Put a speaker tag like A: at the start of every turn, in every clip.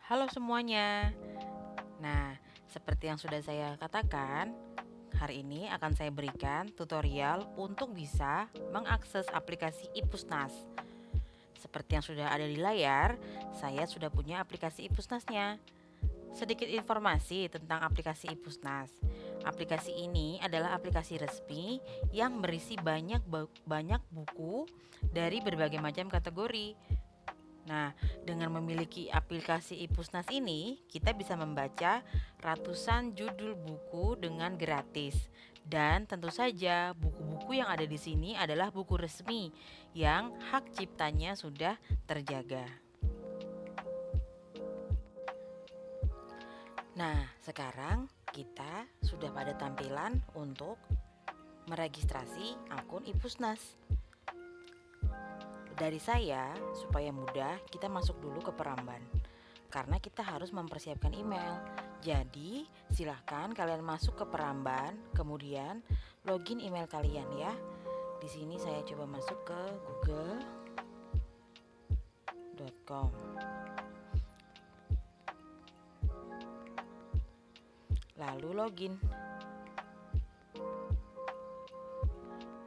A: Halo semuanya. Nah, seperti yang sudah saya katakan, hari ini akan saya berikan tutorial untuk bisa mengakses aplikasi Ipusnas. Seperti yang sudah ada di layar, saya sudah punya aplikasi Ipusnasnya. Sedikit informasi tentang aplikasi Ipusnas. Aplikasi ini adalah aplikasi resmi yang berisi banyak buku dari berbagai macam kategori. Nah, dengan memiliki aplikasi Ipusnas ini, kita bisa membaca ratusan judul buku dengan gratis. Dan tentu saja, buku-buku yang ada di sini adalah buku resmi yang hak ciptanya sudah terjaga. Nah, sekarang kita sudah pada tampilan untuk meregistrasi akun Ipusnas. Dari saya, supaya mudah, kita masuk dulu ke Peramban. Karena kita harus mempersiapkan email. Jadi, silahkan kalian masuk ke Peramban, kemudian login email kalian ya. Di sini saya coba masuk ke google.com. Lalu login.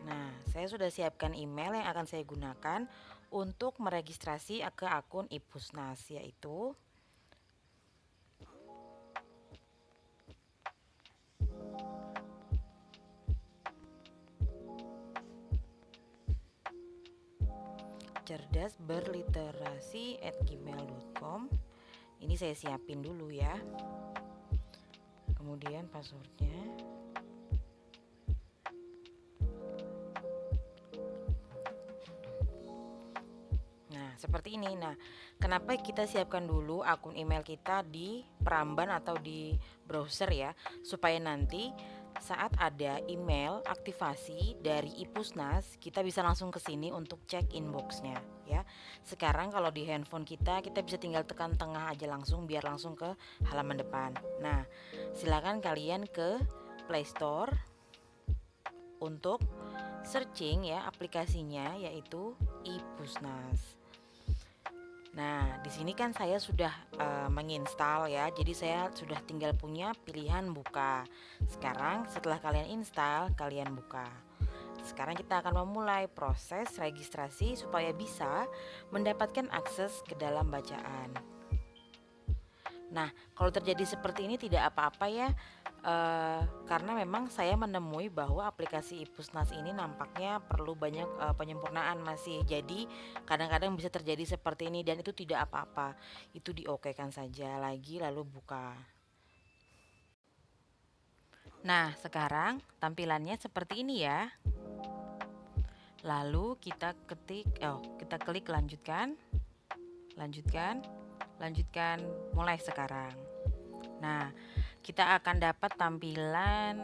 A: Nah, saya sudah siapkan email yang akan saya gunakan untuk meregistrasi ke akun Ipusnas, yaitu cerdasberliterasi@gmail.com. Ini saya siapin dulu ya. Kemudian passwordnya. Nah, seperti ini. Nah, kenapa kita siapkan dulu akun email kita di Peramban atau di browser ya, supaya nanti saat ada email aktivasi dari Ipusnas, kita bisa langsung ke sini untuk cek inboxnya ya. Sekarang kalau di handphone kita bisa tinggal tekan tengah aja langsung biar langsung ke halaman depan. Nah, silakan kalian ke Play Store untuk searching ya aplikasinya, yaitu Ipusnas. Nah, di sini kan saya sudah menginstal ya. Jadi saya sudah tinggal punya pilihan buka. Sekarang setelah kalian install, kalian buka. Sekarang kita akan memulai proses registrasi supaya bisa mendapatkan akses ke dalam bacaan. Nah, kalau terjadi seperti ini tidak apa-apa ya, karena memang saya menemui bahwa aplikasi Ipusnas ini nampaknya perlu banyak penyempurnaan masih. Jadi kadang-kadang bisa terjadi seperti ini dan itu tidak apa-apa. Itu diokekan saja lagi lalu buka. Nah, sekarang tampilannya seperti ini ya. Lalu kita klik lanjutkan, lanjutkan, lanjutkan, mulai sekarang. Nah, kita akan dapat tampilan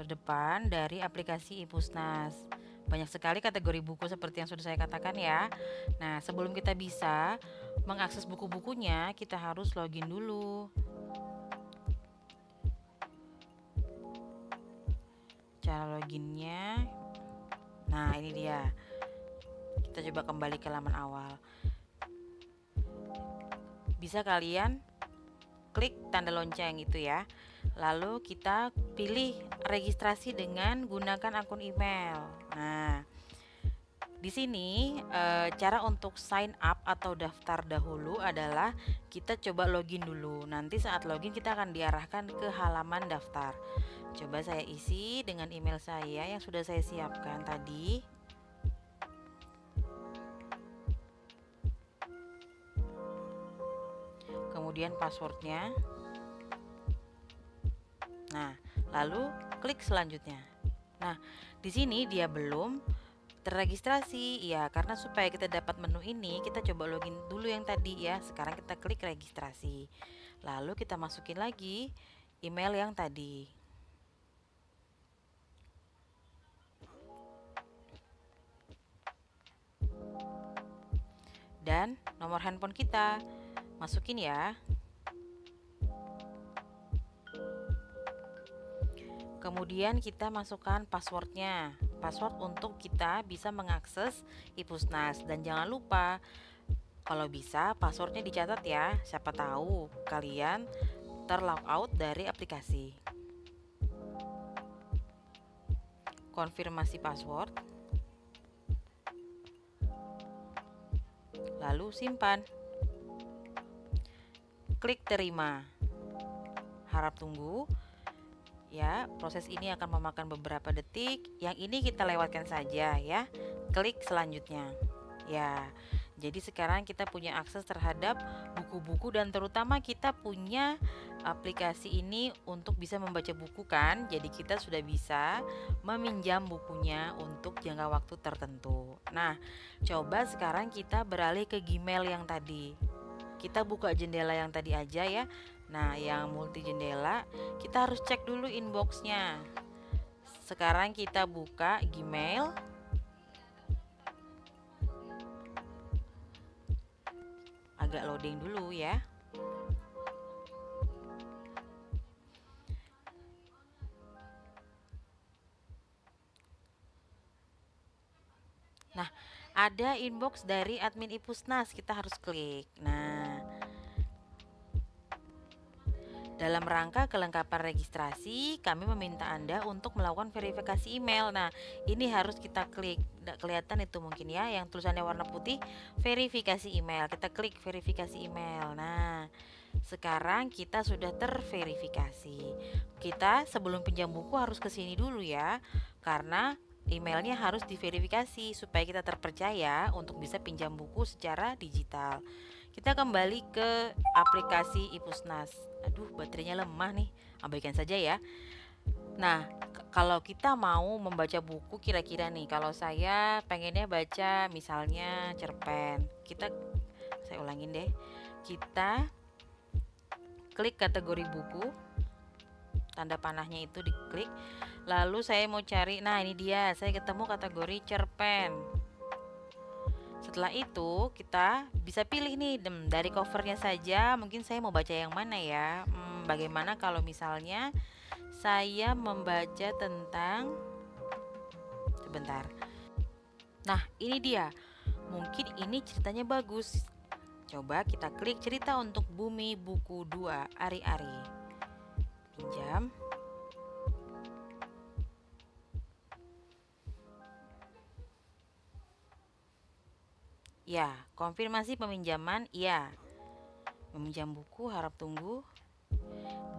A: depan dari aplikasi Ipusnas. Banyak sekali kategori buku seperti yang sudah saya katakan ya. Nah, sebelum kita bisa mengakses buku-bukunya, kita harus login dulu. Cara loginnya, nah ini dia. Kita coba kembali ke halaman awal. Bisa kalian klik tanda lonceng itu ya. Lalu kita pilih registrasi dengan gunakan akun email. Nah, di sini cara untuk sign up atau daftar dahulu adalah kita coba login dulu. Nanti saat login kita akan diarahkan ke halaman daftar. Coba saya isi dengan email saya yang sudah saya siapkan tadi. Kemudian passwordnya. Nah, lalu klik selanjutnya. Nah, di sini dia belum terregistrasi ya, karena supaya kita dapat menu ini kita coba login dulu yang tadi ya. Sekarang kita klik registrasi, lalu kita masukin lagi email yang tadi dan nomor handphone kita, masukin ya. Kemudian kita masukkan passwordnya, password untuk kita bisa mengakses Ipusnas. Dan jangan lupa, Kalau bisa, passwordnya dicatat ya. Siapa tahu kalian terlogout dari aplikasi. Konfirmasi password, lalu simpan. Klik terima. Harap tunggu. Ya, proses ini akan memakan beberapa detik. Yang ini kita lewatkan saja ya. Klik selanjutnya. Ya, jadi sekarang kita punya akses terhadap buku-buku dan terutama kita punya aplikasi ini untuk bisa membaca buku kan. Jadi kita sudah bisa meminjam bukunya untuk jangka waktu tertentu. Nah, coba sekarang kita beralih ke Gmail yang tadi. Kita buka jendela yang tadi aja ya. Nah, yang multi jendela, kita harus cek dulu inboxnya. Sekarang kita buka Gmail. Agak loading dulu ya. Nah, ada inbox dari admin Ipusnas, kita harus klik. Nah, dalam rangka kelengkapan registrasi, kami meminta Anda untuk melakukan verifikasi email. Nah, ini harus kita klik. Tidak kelihatan itu mungkin ya, yang tulisannya warna putih, verifikasi email. Kita klik verifikasi email. Nah, sekarang kita sudah terverifikasi. Kita sebelum pinjam buku harus ke sini dulu ya, karena emailnya harus diverifikasi supaya kita terpercaya untuk bisa pinjam buku secara digital. Kita kembali ke aplikasi Ipusnas. Aduh, baterainya lemah nih. Abaikan saja ya. Nah, kalau kita mau membaca buku kira-kira nih, kalau saya pengennya baca misalnya cerpen. Saya ulangin deh. Kita klik kategori buku. Tanda panahnya itu diklik. Lalu saya mau cari, nah ini dia, saya ketemu kategori cerpen. Setelah itu kita bisa pilih nih dari covernya saja. Mungkin saya mau baca yang mana ya. Bagaimana kalau misalnya saya membaca tentang, sebentar. Nah ini dia. Mungkin ini ceritanya bagus. Coba kita klik cerita untuk Bumi buku 2 Ari-Ari. Pinjam. Ya, konfirmasi peminjaman, iya. Meminjam buku, harap tunggu.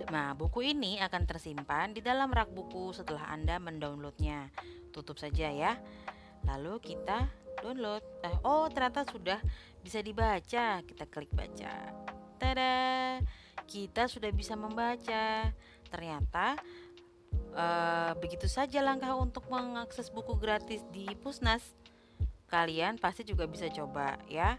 A: Nah, buku ini akan tersimpan di dalam rak buku setelah Anda mendownloadnya. Tutup saja ya. Lalu kita download. Oh, ternyata sudah bisa dibaca. Kita klik baca. Tada! Kita sudah bisa membaca. Ternyata begitu saja langkah untuk mengakses buku gratis di Pusnas. Kalian pasti juga bisa coba ya.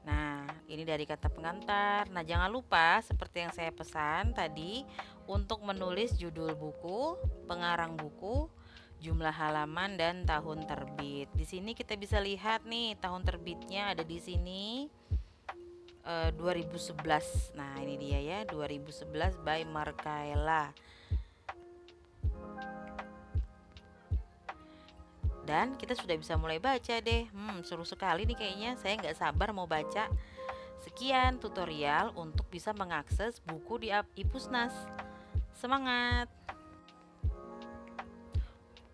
A: Nah, ini dari kata pengantar. Nah, jangan lupa seperti yang saya pesan tadi untuk menulis judul buku, pengarang buku, jumlah halaman dan tahun terbit. Di sini kita bisa lihat nih tahun terbitnya ada di sini 2011. Nah, ini dia ya, 2011 by Markaela. Dan kita sudah bisa mulai baca deh. Seru sekali nih kayaknya. Saya nggak sabar mau baca. Sekian tutorial untuk bisa mengakses buku di Ipusnas. Semangat!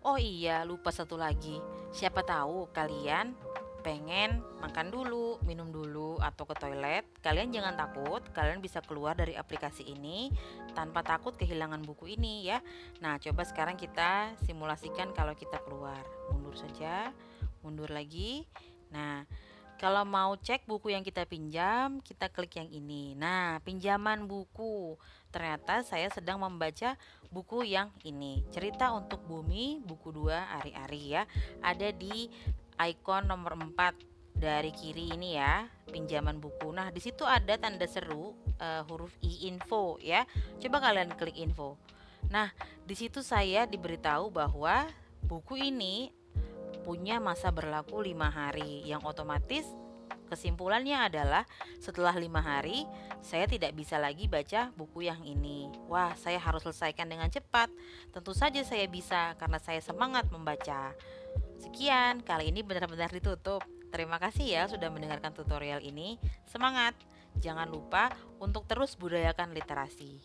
A: Oh iya, lupa satu lagi. Siapa tahu kalian pengen makan dulu, minum dulu, atau ke toilet. Kalian jangan takut, kalian bisa keluar dari aplikasi ini tanpa takut kehilangan buku ini ya. Nah, coba sekarang kita simulasikan kalau kita keluar. Mundur saja, mundur lagi. Nah, kalau mau cek buku yang kita pinjam, kita klik yang ini. Nah, pinjaman buku. Ternyata saya sedang membaca buku yang ini. Cerita untuk Bumi, buku 2 Ari-Ari ya. Ada di icon nomor 4 dari kiri ini ya, pinjaman buku. Nah, di situ ada tanda seru huruf I info ya. Coba kalian klik info. Nah, di situ saya diberitahu bahwa buku ini punya masa berlaku 5 hari, yang otomatis kesimpulannya adalah setelah 5 hari saya tidak bisa lagi baca buku yang ini. Wah, saya harus selesaikan dengan cepat. Tentu saja saya bisa karena saya semangat membaca. Sekian, kali ini benar-benar ditutup. Terima kasih ya sudah mendengarkan tutorial ini. Semangat! Jangan lupa untuk terus budayakan literasi.